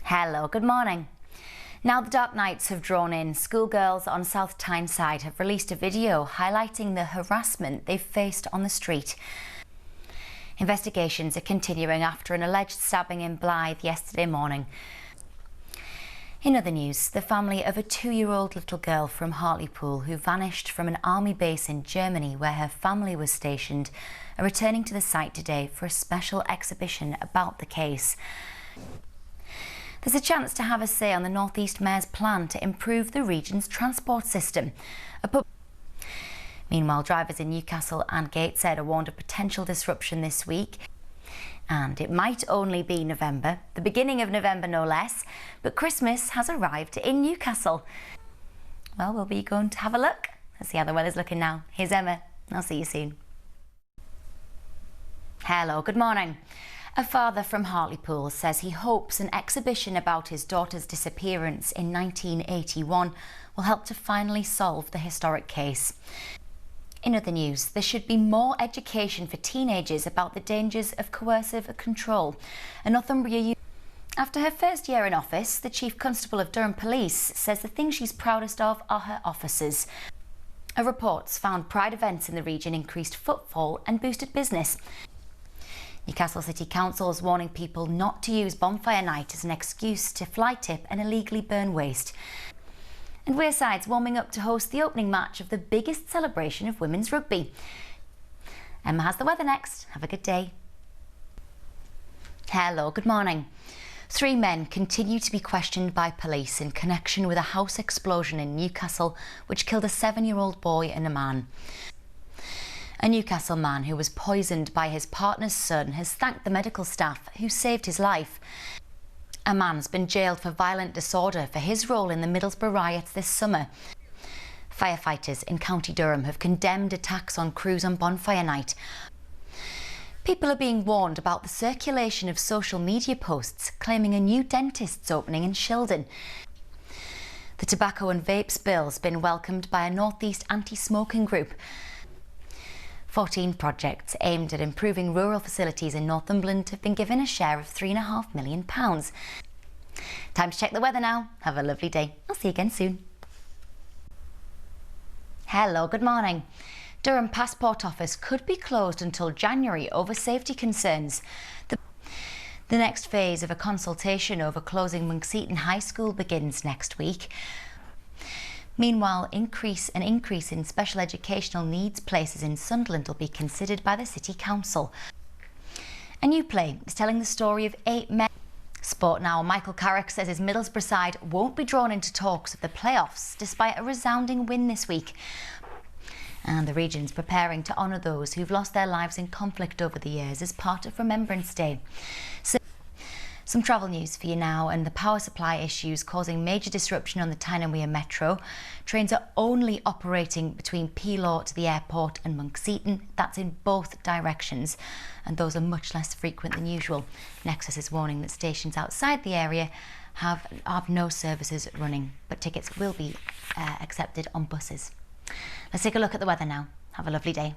Hello, good morning. Now the dark nights have drawn in, schoolgirls on South Tyne side have released a video highlighting the harassment they've faced on the street. Investigations are continuing after an alleged stabbing in Blythe yesterday morning. In other news, the family of a 2-year-old little girl from Hartlepool who vanished from an army base in Germany where her family was stationed are returning to the site today for a special exhibition about the case. There's a chance to have a say on the North East Mayor's plan to improve the region's transport system. Meanwhile, drivers in Newcastle and Gateshead are warned of potential disruption this week. And it might only be November, the beginning of November no less, but Christmas has arrived in Newcastle. Well, we'll be going to have a look. Let's see how the weather's looking now. Here's Emma. I'll see you soon. Hello, good morning. A father from Hartlepool says he hopes an exhibition about his daughter's disappearance in 1981 will help to finally solve the historic case. In other news, there should be more education for teenagers about the dangers of coercive control. After her first year in office, the Chief Constable of Durham Police says the things she's proudest of are her officers. Reports found Pride events in the region increased footfall and boosted business. Newcastle City Council is warning people not to use bonfire night as an excuse to fly tip and illegally burn waste. And Wearside's warming up to host the opening match of the biggest celebration of women's rugby. Emma has the weather next. Have a good day. Hello, good morning. 3 men continue to be questioned by police in connection with a house explosion in Newcastle which killed a 7-year-old boy and a man. A Newcastle man who was poisoned by his partner's son has thanked the medical staff who saved his life. A man's been jailed for violent disorder for his role in the Middlesbrough riots this summer. Firefighters in County Durham have condemned attacks on crews on bonfire night. People are being warned about the circulation of social media posts claiming a new dentist's opening in Shildon. The tobacco and vapes bill's been welcomed by a North East anti-smoking group. 14 projects aimed at improving rural facilities in Northumberland have been given a share of £3.5 million. Time to check the weather now. Have a lovely day. I'll see you again soon. Hello, good morning. Durham Passport Office could be closed until January over safety concerns. The next phase of a consultation over closing Monksheaton High School begins next week. Meanwhile, an increase in special educational needs places in Sunderland will be considered by the City Council. A new play is telling the story of 8 men. Sport Now, Michael Carrick says his Middlesbrough side won't be drawn into talks of the playoffs despite a resounding win this week. And the region's preparing to honour those who've lost their lives in conflict over the years as part of Remembrance Day. Some travel news for you now, and the power supply issues causing major disruption on the Tyne Metro. Trains are only operating between Peelaw to the airport and Monksheaton. That's in both directions, and those are much less frequent than usual. Nexus is warning that stations outside the area have no services running, but tickets will be accepted on buses. Let's take a look at the weather now. Have a lovely day.